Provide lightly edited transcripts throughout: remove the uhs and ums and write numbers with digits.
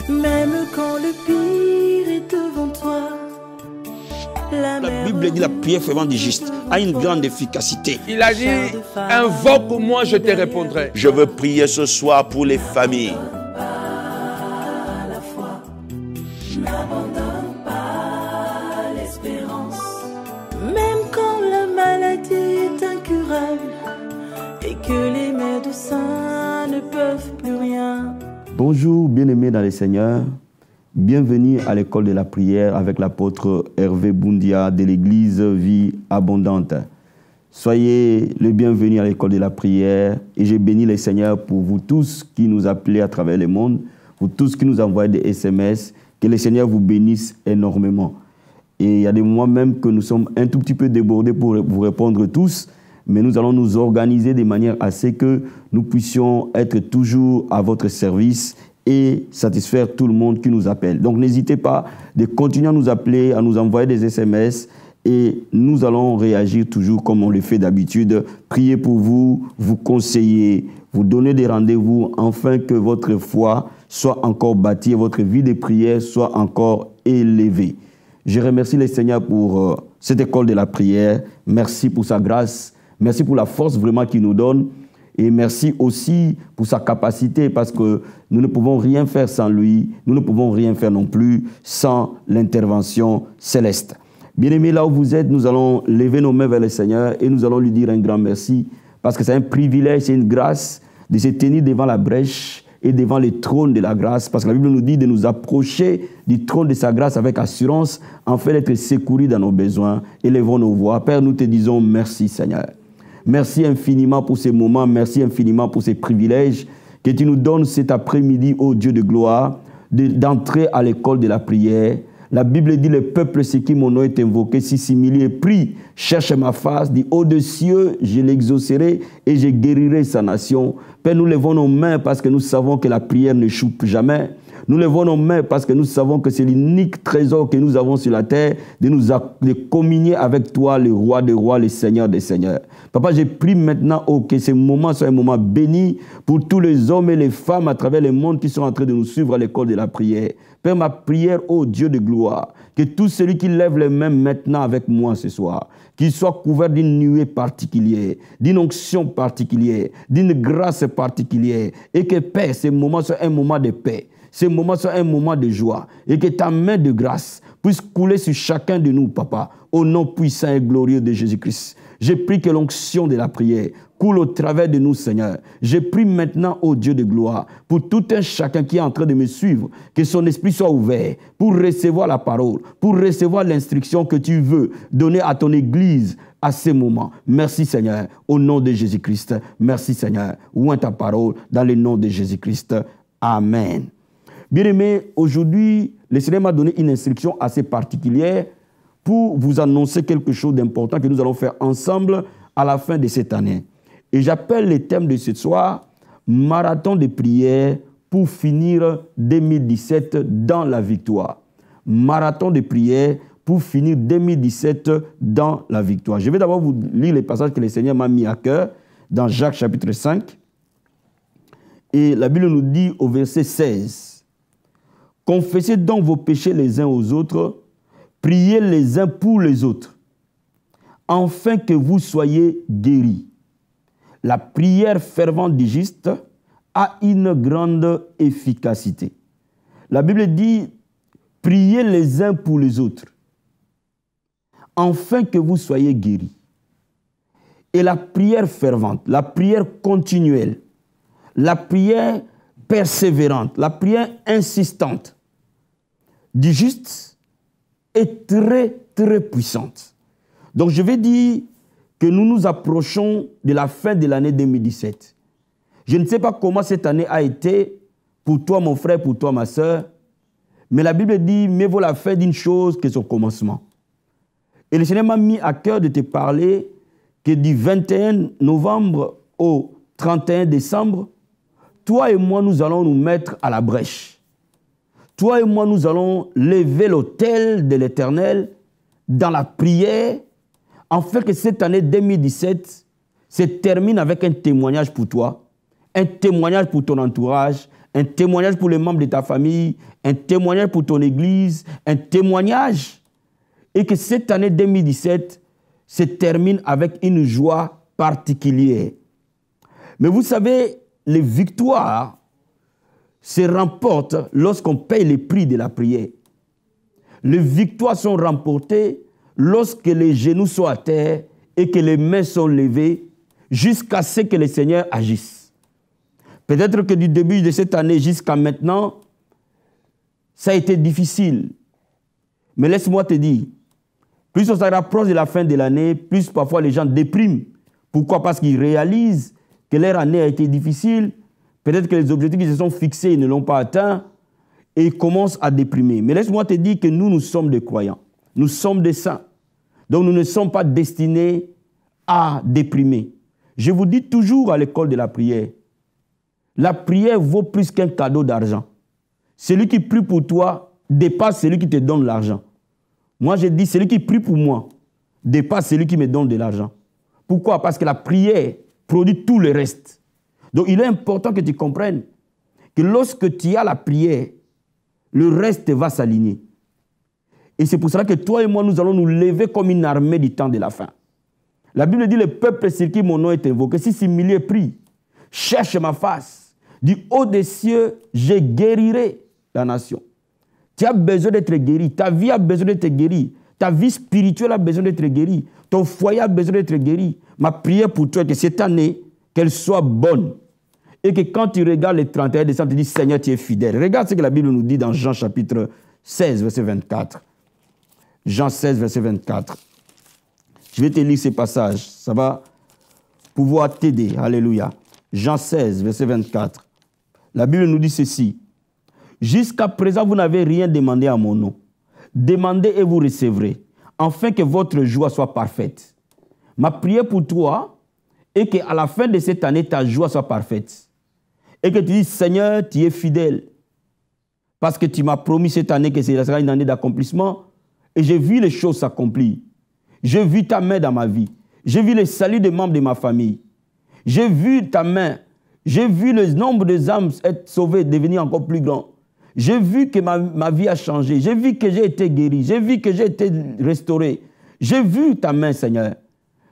Même quand le pire est devant toi. La Bible dit la prière fervente du juste a une grande efficacité. Il a dit, invoque-moi, je te répondrai. Je veux prier ce soir pour les familles. N'abandonne pas l'espérance. Même quand la maladie est incurable et que les médecins ne peuvent plus rien. Bonjour, bien-aimés dans le Seigneur. Bienvenue à l'école de la prière avec l'apôtre Hervé Boundia de l'église Vie Abondante. Soyez le bienvenu à l'école de la prière et je bénis le Seigneur pour vous tous qui nous appelez à travers le monde, vous tous qui nous envoyez des SMS, que le Seigneur vous bénisse énormément. Et il y a des moments même que nous sommes un tout petit peu débordés pour vous répondre tous, mais nous allons nous organiser de manière à ce que nous puissions être toujours à votre service et satisfaire tout le monde qui nous appelle. Donc n'hésitez pas de continuer à nous appeler, à nous envoyer des SMS et nous allons réagir toujours comme on le fait d'habitude, prier pour vous, vous conseiller, vous donner des rendez-vous afin que votre foi soit encore bâtie et votre vie de prière soit encore élevée. Je remercie le Seigneur pour cette école de la prière. Merci pour sa grâce, merci pour la force vraiment qu'il nous donne. Et merci aussi pour sa capacité parce que nous ne pouvons rien faire sans lui. Nous ne pouvons rien faire non plus sans l'intervention céleste. Bien-aimés, là où vous êtes, nous allons lever nos mains vers le Seigneur et nous allons lui dire un grand merci parce que c'est un privilège, c'est une grâce de se tenir devant la brèche et devant le trône de la grâce parce que la Bible nous dit de nous approcher du trône de sa grâce avec assurance afin d'être secourus dans nos besoins. Élevons nos voix. Père, nous te disons merci Seigneur. Merci infiniment pour ces moments, merci infiniment pour ces privilèges que tu nous donnes cet après-midi, ô Dieu de gloire, d'entrer à l'école de la prière. La Bible dit, le peuple, c'est qui mon nom est invoqué, si s'humilie et prie, cherche ma face, dit, ô de cieux, je l'exaucerai et je guérirai sa nation. Père, nous levons nos mains parce que nous savons que la prière ne choupe jamais. Nous levons nos mains parce que nous savons que c'est l'unique trésor que nous avons sur la terre, de communier avec toi, le roi des rois, le seigneur des seigneurs. Papa, je prie maintenant que ce moment soit un moment béni pour tous les hommes et les femmes à travers le monde qui sont en train de nous suivre à l'école de la prière. Père, ma prière, ô Dieu de gloire, que tout celui qui lève les mains maintenant avec moi ce soir, qu'il soit couvert d'une nuée particulière, d'une onction particulière, d'une grâce particulière, et que, Père, ce moment soit un moment de paix. Ce moment soit un moment de joie et que ta main de grâce puisse couler sur chacun de nous, Papa, au nom puissant et glorieux de Jésus-Christ. Je prie que l'onction de la prière coule au travers de nous, Seigneur. Je prie maintenant, ô Dieu de gloire, pour tout un chacun qui est en train de me suivre, que son esprit soit ouvert pour recevoir la parole, pour recevoir l'instruction que tu veux donner à ton Église à ces moments. Merci, Seigneur, au nom de Jésus-Christ. Merci, Seigneur. Ouvre ta parole dans le nom de Jésus-Christ. Amen. Bien-aimés, aujourd'hui, le Seigneur m'a donné une instruction assez particulière pour vous annoncer quelque chose d'important que nous allons faire ensemble à la fin de cette année. Et j'appelle le thème de ce soir, marathon de prière pour finir 2017 dans la victoire. Marathon de prière pour finir 2017 dans la victoire. Je vais d'abord vous lire les passages que le Seigneur m'a mis à cœur dans Jacques chapitre 5. Et la Bible nous dit au verset 16, « Confessez donc vos péchés les uns aux autres, priez les uns pour les autres, afin que vous soyez guéris. La prière fervente du juste a une grande efficacité. » La Bible dit, « Priez les uns pour les autres, afin que vous soyez guéris. » Et la prière fervente, la prière continuelle, la prière persévérante, la prière insistante du juste est très, très puissante. Donc, je vais dire que nous nous approchons de la fin de l'année 2017. Je ne sais pas comment cette année a été pour toi, mon frère, pour toi, ma soeur, mais la Bible dit, mieux vaut la fin d'une chose que son commencement. Et le Seigneur m'a mis à cœur de te parler que du 21 novembre au 31 décembre, toi et moi, nous allons nous mettre à la brèche. Toi et moi, nous allons lever l'autel de l'Éternel dans la prière, afin que cette année 2017 se termine avec un témoignage pour toi, un témoignage pour ton entourage, un témoignage pour les membres de ta famille, un témoignage pour ton église, un témoignage. Et que cette année 2017 se termine avec une joie particulière. Mais vous savez, les victoires se remportent lorsqu'on paye les prix de la prière. Les victoires sont remportées lorsque les genoux sont à terre et que les mains sont levées jusqu'à ce que le Seigneur agisse. Peut-être que du début de cette année jusqu'à maintenant, ça a été difficile. Mais laisse-moi te dire, plus on se rapproche de la fin de l'année, plus parfois les gens dépriment. Pourquoi? Parce qu'ils réalisent que leur année a été difficile. Peut-être que les objectifs qu'ils se sont fixés, ils ne l'ont pas atteint. Et ils commencent à déprimer. Mais laisse-moi te dire que nous sommes des croyants. Nous sommes des saints. Donc nous ne sommes pas destinés à déprimer. Je vous dis toujours à l'école de la prière, la prière vaut plus qu'un cadeau d'argent. Celui qui prie pour toi dépasse celui qui te donne l'argent. Moi, je dis, celui qui prie pour moi dépasse celui qui me donne de l'argent. Pourquoi? Parce que la prière produit tout le reste. Donc, il est important que tu comprennes que lorsque tu as la prière, le reste va s'aligner. Et c'est pour cela que toi et moi, nous allons nous lever comme une armée du temps de la fin. La Bible dit, le peuple sur qui mon nom est invoqué, si s'humilie et prie, cherche ma face, du haut des cieux, je guérirai la nation. Tu as besoin d'être guéri, ta vie a besoin d'être guérie, ta vie spirituelle a besoin d'être guérie, ton foyer a besoin d'être guéri. Ma prière pour toi est que cette année, qu'elle soit bonne. Et que quand tu regardes les 31 décembre, tu dis, Seigneur, tu es fidèle. Regarde ce que la Bible nous dit dans Jean chapitre 16, verset 24. Jean 16, verset 24. Je vais te lire ce passage. Ça va pouvoir t'aider. Alléluia. Jean 16, verset 24. La Bible nous dit ceci. Jusqu'à présent, vous n'avez rien demandé à mon nom. Demandez et vous recevrez, afin que votre joie soit parfaite. Ma prière pour toi est qu'à la fin de cette année, ta joie soit parfaite. Et que tu dises, Seigneur, tu es fidèle. Parce que tu m'as promis cette année que ce sera une année d'accomplissement. Et j'ai vu les choses s'accomplir. J'ai vu ta main dans ma vie. J'ai vu le salut des membres de ma famille. J'ai vu ta main. J'ai vu le nombre des âmes être sauvées, devenir encore plus grand. J'ai vu que ma vie a changé. J'ai vu que j'ai été guéri. J'ai vu que j'ai été restauré. J'ai vu ta main, Seigneur.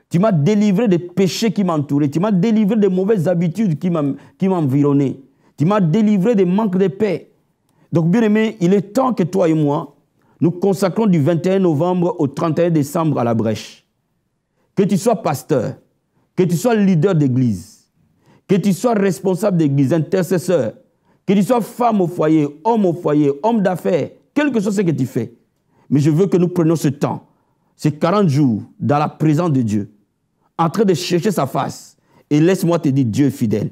Tu m'as délivré des péchés qui m'entouraient. Tu m'as délivré des mauvaises habitudes qui m'environnaient. Tu m'as délivré des manques de paix. Donc, bien aimé, il est temps que toi et moi, nous consacrons du 21 novembre au 31 décembre à la brèche. Que tu sois pasteur, que tu sois leader d'église, que tu sois responsable d'église, intercesseur, que tu sois femme au foyer, homme d'affaires, quel que soit ce que tu fais. Mais je veux que nous prenions ce temps, ces 40 jours, dans la présence de Dieu, en train de chercher sa face. Et laisse-moi te dire, Dieu est fidèle.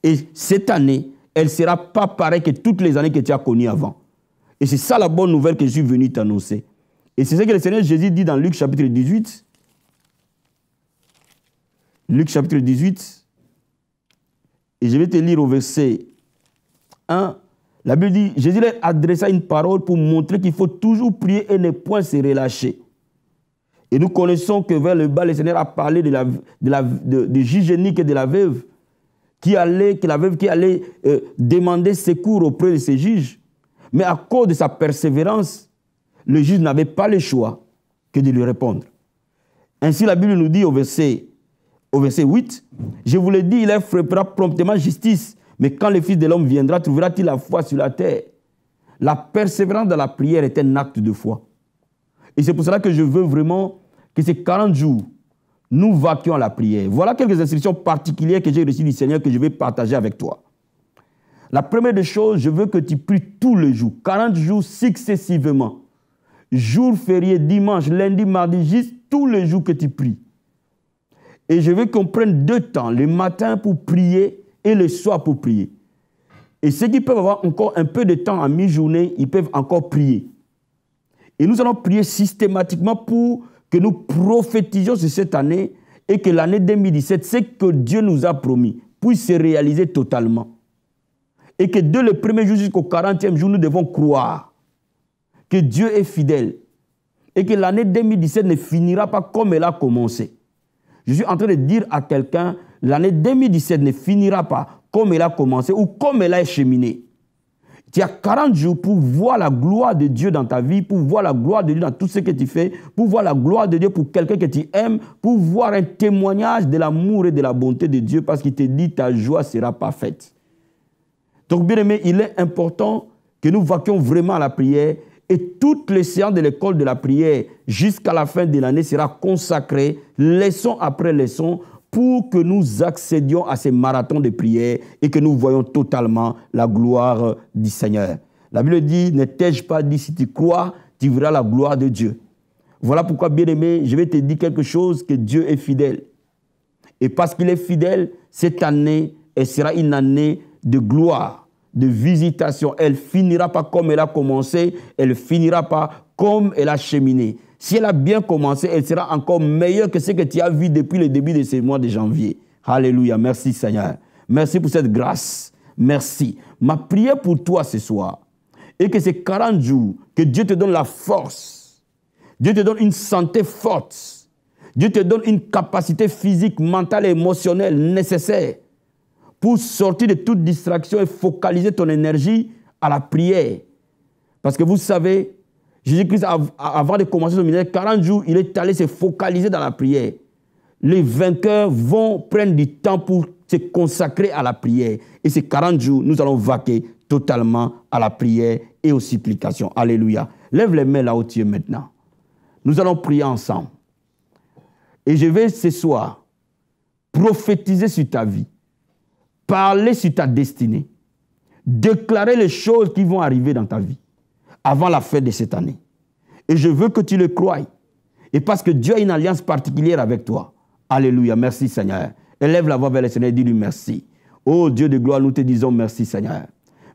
Et cette année, elle ne sera pas pareille que toutes les années que tu as connues avant. Et c'est ça la bonne nouvelle que je suis venu t'annoncer. Et c'est ce que le Seigneur Jésus dit dans Luc chapitre 18. Luc chapitre 18. Et je vais te lire au verset 1. La Bible dit, Jésus leur adressa une parole pour montrer qu'il faut toujours prier et ne point se relâcher. Et nous connaissons que vers le bas, le Seigneur a parlé de juge unique et de la veuve qui allait demander secours auprès de ses juges. Mais à cause de sa persévérance, le juge n'avait pas le choix que de lui répondre. Ainsi, la Bible nous dit au verset 8, « Je vous l'ai dit, il fera promptement justice, mais quand le Fils de l'homme viendra, trouvera-t-il la foi sur la terre ?» La persévérance dans la prière est un acte de foi. Et c'est pour cela que je veux vraiment que ces 40 jours, nous vaquions à la prière. Voilà quelques instructions particulières que j'ai reçues du Seigneur que je vais partager avec toi. La première des choses, je veux que tu pries tous les jours, 40 jours successivement. Jour férié, dimanche, lundi, mardi, juste tous les jours que tu pries. Et je veux qu'on prenne 2 temps, le matin pour prier et le soir pour prier. Et ceux qui peuvent avoir encore un peu de temps à mi-journée, ils peuvent encore prier. Et nous allons prier systématiquement pour que nous prophétisions sur cette année et que l'année 2017, ce que Dieu nous a promis, puisse se réaliser totalement. Et que dès le premier jour jusqu'au 40e jour, nous devons croire que Dieu est fidèle et que l'année 2017 ne finira pas comme elle a commencé. Je suis en train de dire à quelqu'un l'année 2017 ne finira pas comme elle a commencé ou comme elle a cheminé. Tu as 40 jours pour voir la gloire de Dieu dans ta vie, pour voir la gloire de Dieu dans tout ce que tu fais, pour voir la gloire de Dieu pour quelqu'un que tu aimes, pour voir un témoignage de l'amour et de la bonté de Dieu parce qu'il te dit ta joie sera parfaite. Donc, bien aimé, il est important que nous vaquions vraiment à la prière et toutes les séances de l'école de la prière jusqu'à la fin de l'année sera consacrée, leçon après leçon, pour que nous accédions à ces marathons de prière et que nous voyons totalement la gloire du Seigneur. La Bible dit, ne t'ai-je pas dit, si tu crois, tu verras la gloire de Dieu. Voilà pourquoi, bien-aimé, je vais te dire quelque chose, que Dieu est fidèle. Et parce qu'il est fidèle, cette année, elle sera une année de gloire, de visitation. Elle ne finira pas comme elle a commencé, elle ne finira pas comme elle a cheminé. Si elle a bien commencé, elle sera encore meilleure que ce que tu as vu depuis le début de ce mois de janvier. Alléluia. Merci Seigneur. Merci pour cette grâce. Merci. Ma prière pour toi ce soir est que ces 40 jours, que Dieu te donne la force. Dieu te donne une santé forte. Dieu te donne une capacité physique, mentale et émotionnelle nécessaire pour sortir de toute distraction et focaliser ton énergie à la prière. Parce que vous savez, Jésus-Christ, avant de commencer son ministère, 40 jours, il est allé se focaliser dans la prière. Les vainqueurs vont prendre du temps pour se consacrer à la prière. Et ces 40 jours, nous allons vaquer totalement à la prière et aux supplications. Alléluia. Lève les mains là où tu es maintenant. Nous allons prier ensemble. Et je vais ce soir prophétiser sur ta vie, parler sur ta destinée, déclarer les choses qui vont arriver dans ta vie avant la fin de cette année. Et je veux que tu le croies. Et parce que Dieu a une alliance particulière avec toi. Alléluia. Merci Seigneur. Élève la voix vers le Seigneur et dis-lui merci. Oh Dieu de gloire, nous te disons merci Seigneur.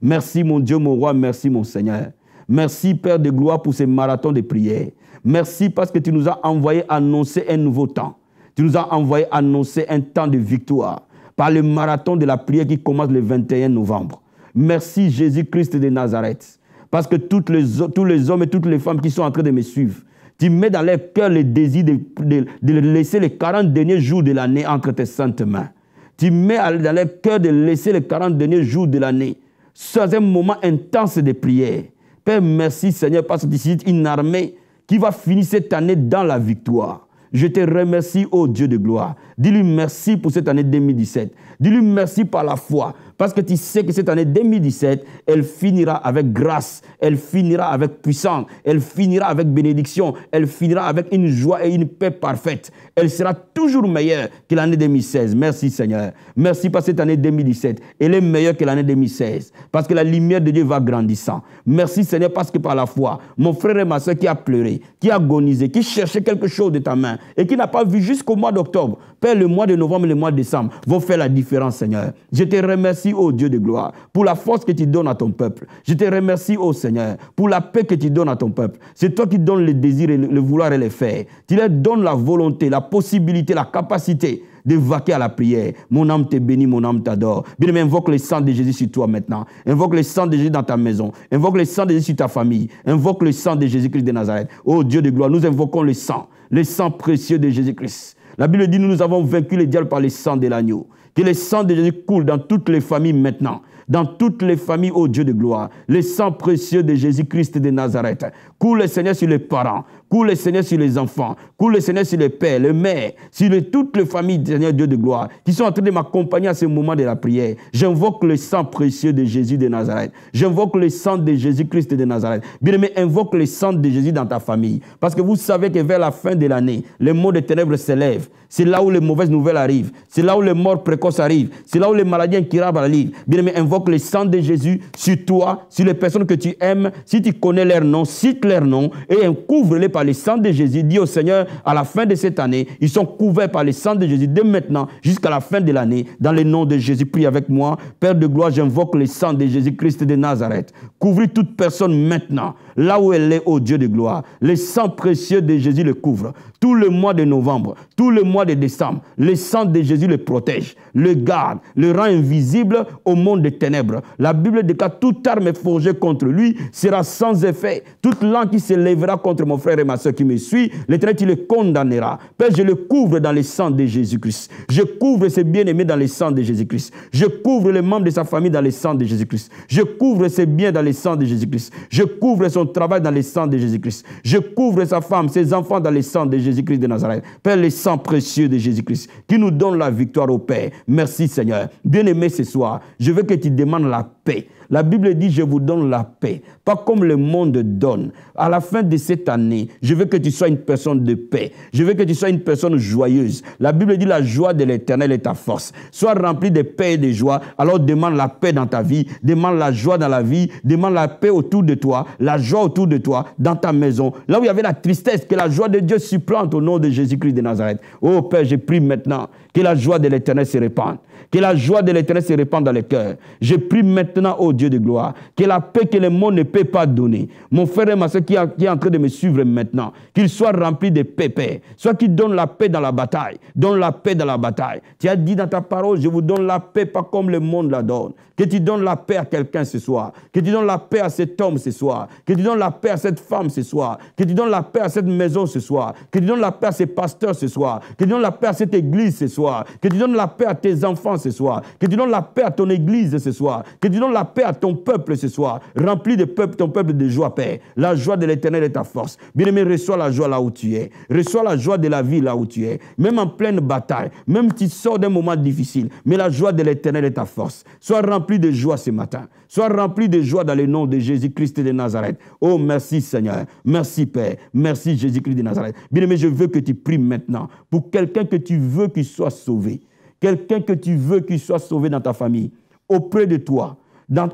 Merci mon Dieu, mon roi, merci mon Seigneur. Merci Père de gloire pour ces marathons de prière. Merci parce que tu nous as envoyé annoncer un nouveau temps. Tu nous as envoyé annoncer un temps de victoire par le marathon de la prière qui commence le 21 novembre. Merci Jésus-Christ de Nazareth. Parce que tous les hommes et toutes les femmes qui sont en train de me suivre, tu mets dans leur cœur le désir de laisser les 40 derniers jours de l'année entre tes saintes mains. Tu mets dans leur cœur de laisser les 40 derniers jours de l'année sans un moment intense de prière. Père, merci Seigneur, parce que tu es une armée qui va finir cette année dans la victoire. Je te remercie, ô Dieu de gloire. Dis-lui merci pour cette année 2017. Dis-lui merci par la foi. Parce que tu sais que cette année 2017, elle finira avec grâce, elle finira avec puissance, elle finira avec bénédiction, elle finira avec une joie et une paix parfaite. Elle sera toujours meilleure que l'année 2016. Merci Seigneur. Merci pour cette année 2017. Elle est meilleure que l'année 2016. Parce que la lumière de Dieu va grandissant. Merci Seigneur parce que par la foi, mon frère et ma soeur qui a pleuré, qui a agonisé, qui cherchait quelque chose de ta main et qui n'a pas vu jusqu'au mois d'octobre, Père, le mois de novembre et le mois de décembre vont faire la différence Seigneur. Je te remercie, ô Dieu de gloire, pour la force que tu donnes à ton peuple. Je te remercie, ô Seigneur, pour la paix que tu donnes à ton peuple. C'est toi qui donnes le désir, le vouloir et le faire. Tu leur donnes la volonté, la possibilité, la capacité de vaquer à la prière. Mon âme te bénit, mon âme t'adore. Bien-aimé, invoque le sang de Jésus sur toi maintenant. Invoque le sang de Jésus dans ta maison. Invoque le sang de Jésus sur ta famille. Invoque le sang de Jésus-Christ de Nazareth. Ô Dieu de gloire, nous invoquons le sang précieux de Jésus-Christ. La Bible dit, nous avons vaincu le diable par le sang de l'agneau. Que le sang de Jésus coule dans toutes les familles maintenant. Dans toutes les familles, ô Dieu de gloire. Le sang précieux de Jésus-Christ de Nazareth. Coule le Seigneur sur les parents. Coule le Seigneur sur les enfants. Coule le Seigneur sur les pères, les mères. Sur toutes les familles, Seigneur Dieu de gloire. Qui sont en train de m'accompagner à ce moment de la prière. J'invoque le sang précieux de Jésus de Nazareth. J'invoque le sang de Jésus-Christ de Nazareth. Bien-aimé, invoque le sang de Jésus dans ta famille. Parce que vous savez que vers la fin de l'année, les mots des ténèbres s'élèvent. C'est là où les mauvaises nouvelles arrivent. C'est là où les morts précoces arrivent. C'est là où les maladies incurables arrivent. Bien-aimé, invoque le sang de Jésus sur toi, sur les personnes que tu aimes. Si tu connais leur nom, cite leur nom et couvre-les par le sang de Jésus. Dis au Seigneur, à la fin de cette année, ils sont couverts par le sang de Jésus dès maintenant jusqu'à la fin de l'année. Dans le nom de Jésus, prie avec moi. Père de gloire, j'invoque le sang de Jésus-Christ de Nazareth. Couvre toute personne maintenant, là où elle est, ô Dieu de gloire. Le sang précieux de Jésus le couvre. Tout le mois de novembre, tout le mois de décembre, le sang de Jésus le protège, le garde, le rend invisible au monde des ténèbres. La Bible déclare toute arme forgée contre lui sera sans effet. Toute langue qui s'élèvera contre mon frère et ma ma soeur qui me suit, l'Éternel, tu le condamneras. Père, je le couvre dans le sang de Jésus-Christ. Je couvre ses bien-aimés dans le sang de Jésus-Christ. Je couvre les membres de sa famille dans le sang de Jésus-Christ. Je couvre ses biens dans le sang de Jésus-Christ. Je couvre son travail dans le sang de Jésus-Christ. Je couvre sa femme, ses enfants dans le sang de Jésus-Christ de Nazareth. Père, le sang précieux de Jésus-Christ qui nous donne la victoire au Père. Merci Seigneur. Bien-aimé ce soir, je veux que tu demandes la paix. La Bible dit, je vous donne la paix, pas comme le monde donne. À la fin de cette année, je veux que tu sois une personne de paix. Je veux que tu sois une personne joyeuse. La Bible dit, la joie de l'Éternel est ta force. Sois rempli de paix et de joie. Alors demande la paix dans ta vie, demande la joie dans la vie, demande la paix autour de toi, la joie autour de toi, dans ta maison. Là où il y avait la tristesse, que la joie de Dieu supplante au nom de Jésus-Christ de Nazareth. Oh Père, je prie maintenant que la joie de l'Éternel se répande. Que la joie de l'Éternel se répande dans les cœurs. Je prie maintenant, ô Dieu de gloire, que la paix que le monde ne peut pas donner. Mon frère et ma soeur qui est en train de me suivre maintenant, qu'il soit rempli de paix, Père. Soit qu'il donne la paix dans la bataille. Donne la paix dans la bataille. Tu as dit dans ta parole, je vous donne la paix, pas comme le monde la donne. Que tu donnes la paix à quelqu'un ce soir. Que tu donnes la paix à cet homme ce soir. Que tu donnes la paix à cette femme ce soir. Que tu donnes la paix à cette maison ce soir. Que tu donnes la paix à ces pasteurs ce soir. Que tu donnes la paix à cette église ce soir. Que tu donnes la paix à tes enfants ce soir. Que tu donnes la paix à ton église ce soir. Que tu donnes la paix à ton peuple ce soir. Remplis de peuple, ton peuple de joie, Père. La joie de l'Éternel est ta force. Bien-aimé, reçois la joie là où tu es. Reçois la joie de la vie là où tu es. Même en pleine bataille. Même si tu sors d'un moment difficile. Mais la joie de l'Éternel est ta force. Sois rempli de joie ce matin. Sois rempli de joie dans le nom de Jésus-Christ de Nazareth. Oh, merci Seigneur. Merci Père. Merci Jésus-Christ de Nazareth. Bien-aimé, je veux que tu pries maintenant pour quelqu'un que tu veux qu'il soit sauvé. Quelqu'un que tu veux qu'il soit sauvé dans ta famille, auprès de toi,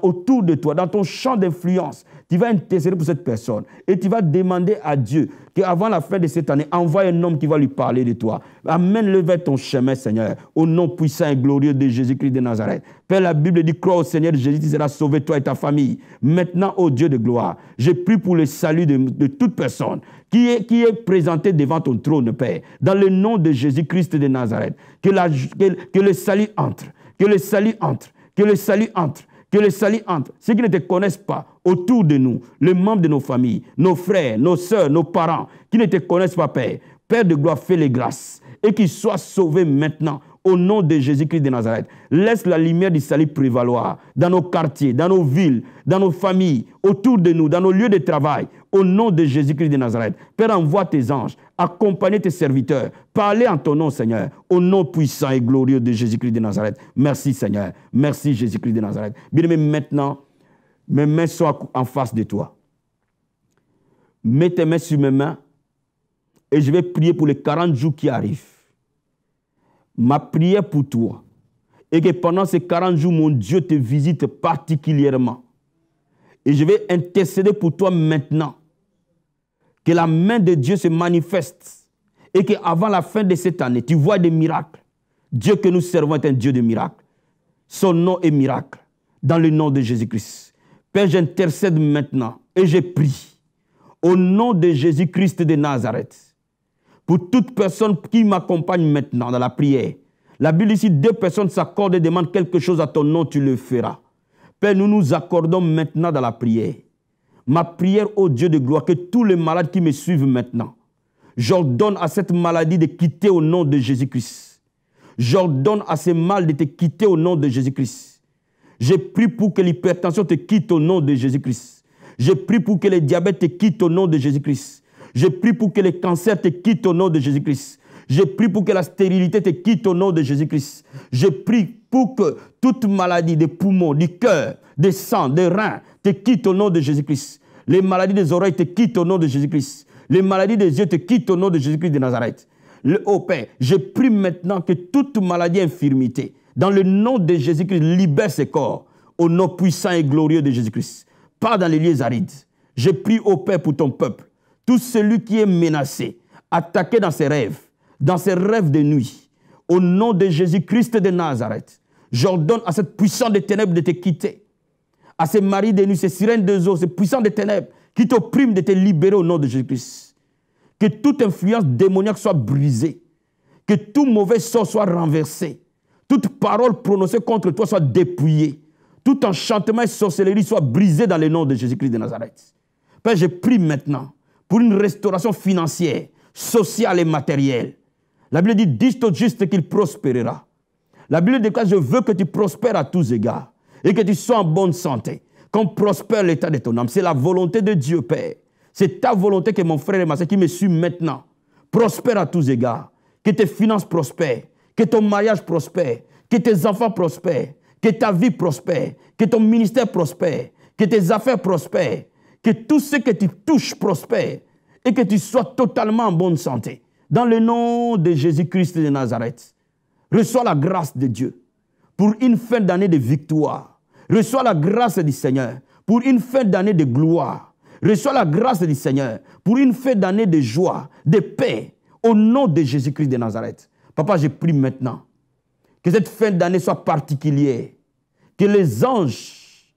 autour de toi, dans ton champ d'influence. Tu vas intercéder pour cette personne et tu vas demander à Dieu qu'avant la fin de cette année, envoie un homme qui va lui parler de toi. Amène-le vers ton chemin, Seigneur, au nom puissant et glorieux de Jésus-Christ de Nazareth. Père, la Bible dit, crois au Seigneur Jésus, tu seras sauvé, toi et ta famille. Maintenant, ô Dieu de gloire, je prie pour le salut de toute personne qui est présentée devant ton trône, Père, dans le nom de Jésus-Christ de Nazareth. Que le salut entre, que le salut entre, que le salut entre. Que le salut entre. Ceux qui ne te connaissent pas autour de nous, les membres de nos familles, nos frères, nos sœurs, nos parents, qui ne te connaissent pas, Père. Père de gloire, fais les grâces et qu'ils soient sauvés maintenant au nom de Jésus-Christ de Nazareth. Laisse la lumière du salut prévaloir dans nos quartiers, dans nos villes, dans nos familles, autour de nous, dans nos lieux de travail, au nom de Jésus-Christ de Nazareth. Père, envoie tes anges, accompagne tes serviteurs, parlez en ton nom, Seigneur, au nom puissant et glorieux de Jésus-Christ de Nazareth. Merci, Seigneur. Merci, Jésus-Christ de Nazareth. Bien-aimé, maintenant, mes mains sont en face de toi. Mets tes mains sur mes mains et je vais prier pour les 40 jours qui arrivent. Ma prière pour toi est que pendant ces 40 jours, mon Dieu te visite particulièrement. Et je vais intercéder pour toi maintenant. Que la main de Dieu se manifeste. Et qu'avant la fin de cette année, tu vois des miracles. Dieu que nous servons est un Dieu de miracles. Son nom est miracle. Dans le nom de Jésus-Christ. Père, j'intercède maintenant. Et je prie. Au nom de Jésus-Christ de Nazareth. Pour toute personne qui m'accompagne maintenant dans la prière. La Bible dit, si 2 personnes s'accordent et demandent quelque chose à ton nom, tu le feras. Père, nous nous accordons maintenant dans la prière. Ma prière, ô Dieu de gloire, que tous les malades qui me suivent maintenant, j'ordonne à cette maladie de quitter au nom de Jésus-Christ. J'ordonne à ces mal de te quitter au nom de Jésus-Christ. Je prie pour que l'hypertension te quitte au nom de Jésus-Christ. Je prie pour que le diabète te quitte au nom de Jésus-Christ. Je prie pour que le cancer te quitte au nom de Jésus-Christ. Je prie pour que la stérilité te quitte au nom de Jésus-Christ. Je prie pour que toute maladie des poumons, du cœur, des sangs, des reins te quitte au nom de Jésus-Christ. Les maladies des oreilles te quittent au nom de Jésus-Christ. Les maladies des yeux te quittent au nom de Jésus-Christ de Nazareth. Ô Père, je prie maintenant que toute maladie, infirmité, dans le nom de Jésus-Christ, libère ses corps au nom puissant et glorieux de Jésus-Christ. Pas dans les lieux arides. Je prie au Père pour ton peuple. Tout celui qui est menacé, attaqué dans ses rêves de nuit, au nom de Jésus-Christ de Nazareth, j'ordonne à cette puissance des ténèbres de te quitter. À ces maris de nuit, ces sirènes de eau, ces puissances des ténèbres qui t'oppriment de te libérer au nom de Jésus-Christ. Que toute influence démoniaque soit brisée. Que tout mauvais sort soit renversé. Toute parole prononcée contre toi soit dépouillée. Tout enchantement et sorcellerie soit brisé dans le nom de Jésus-Christ de Nazareth. Père, je prie maintenant pour une restauration financière, sociale et matérielle. La Bible dit, dis au juste qu'il prospérera. La Bible déclare, je veux que tu prospères à tous égards et que tu sois en bonne santé, qu'on prospère l'état de ton âme. C'est la volonté de Dieu, Père. C'est ta volonté que mon frère et ma soeur qui me suivent maintenant prospèrent à tous égards, que tes finances prospèrent, que ton mariage prospère, que tes enfants prospèrent, que ta vie prospère, que ton ministère prospère, que tes affaires prospèrent, que tout ce que tu touches prospère et que tu sois totalement en bonne santé. Dans le nom de Jésus-Christ de Nazareth, reçois la grâce de Dieu pour une fin d'année de victoire. Reçois la grâce du Seigneur pour une fin d'année de gloire. Reçois la grâce du Seigneur pour une fin d'année de joie, de paix, au nom de Jésus-Christ de Nazareth. Papa, je prie maintenant que cette fin d'année soit particulière, que les anges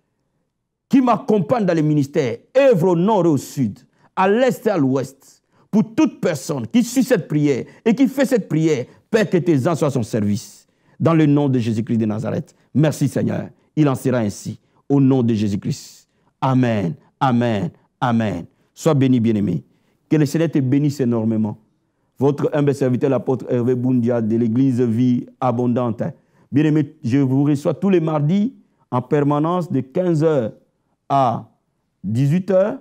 qui m'accompagnent dans les ministères œuvrent au nord et au sud, à l'est et à l'ouest, pour toute personne qui suit cette prière et qui fait cette prière, Père, que tes anges soient à son service. Dans le nom de Jésus-Christ de Nazareth. Merci Seigneur. Il en sera ainsi. Au nom de Jésus-Christ. Amen. Amen. Amen. Sois béni, bien-aimé. Que le Seigneur te bénisse énormément. Votre humble serviteur, l'apôtre Hervé Boundia de l'église Vie Abondante. Bien-aimé, je vous reçois tous les mardis en permanence de 15h à 18h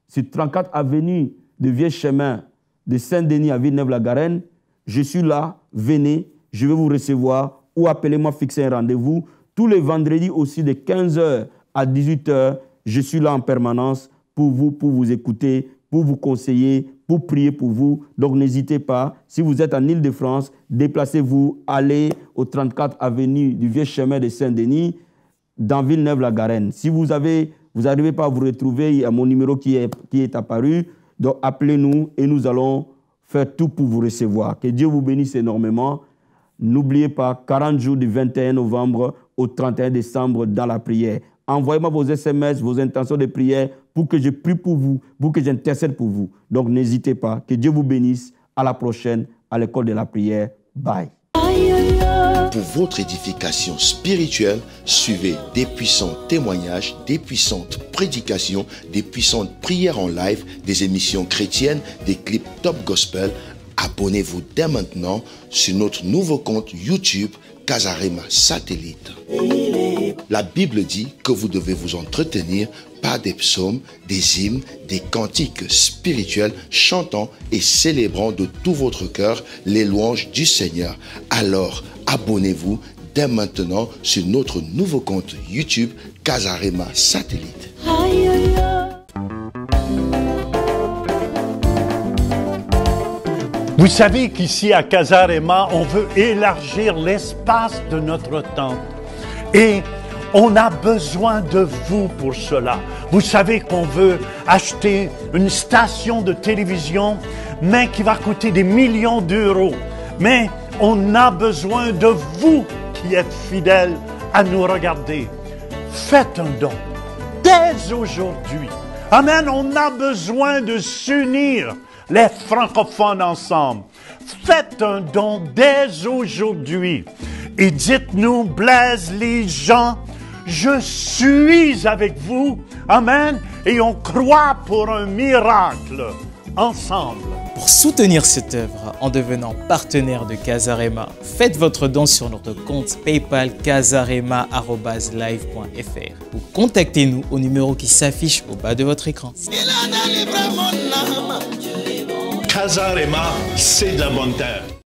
sur 34 avenue de Vieux Chemin de Saint-Denis à Villeneuve-la-Garenne. Je suis là, venez, je vais vous recevoir ou appelez-moi, fixer un rendez-vous. Tous les vendredis aussi de 15h à 18h, je suis là en permanence pour vous écouter, pour vous conseiller, pour prier pour vous. Donc n'hésitez pas, si vous êtes en Île-de-France, déplacez-vous, allez au 34 avenue du Vieux Chemin de Saint-Denis, dans Villeneuve-la-Garenne. Si vous n'arrivez pas à vous retrouver, il y a mon numéro qui est apparu. Donc appelez-nous et nous allons faire tout pour vous recevoir. Que Dieu vous bénisse énormément. N'oubliez pas, 40 jours du 21 novembre au 31 décembre dans la prière. Envoyez-moi vos SMS, vos intentions de prière pour que je prie pour vous, pour que j'intercède pour vous. Donc n'hésitez pas. Que Dieu vous bénisse. À la prochaine, à l'école de la prière. Bye. Pour votre édification spirituelle, suivez des puissants témoignages, des puissantes prédications, des puissantes prières en live, des émissions chrétiennes, des clips top gospel. Abonnez-vous dès maintenant sur notre nouveau compte YouTube Casarema Satellite. La Bible dit que vous devez vous entretenir par des psaumes, des hymnes, des cantiques spirituels, chantant et célébrant de tout votre cœur les louanges du Seigneur. Alors, abonnez-vous dès maintenant sur notre nouveau compte YouTube Casarema Satellite. Vous savez qu'ici à Casarema, on veut élargir l'espace de notre tente. Et on a besoin de vous pour cela. Vous savez qu'on veut acheter une station de télévision, mais qui va coûter des millions d'euros. Mais on a besoin de vous qui êtes fidèles à nous regarder. Faites un don dès aujourd'hui. Amen, on a besoin de s'unir, les francophones ensemble. Faites un don dès aujourd'hui. Et dites-nous, Blaise les gens, je suis avec vous. Amen. Et on croit pour un miracle ensemble. Pour soutenir cette œuvre en devenant partenaire de Casarema, faites votre don sur notre compte PayPal casarema@live.fr ou contactez-nous au numéro qui s'affiche au bas de votre écran. Casarema, c'est de la bonne terre.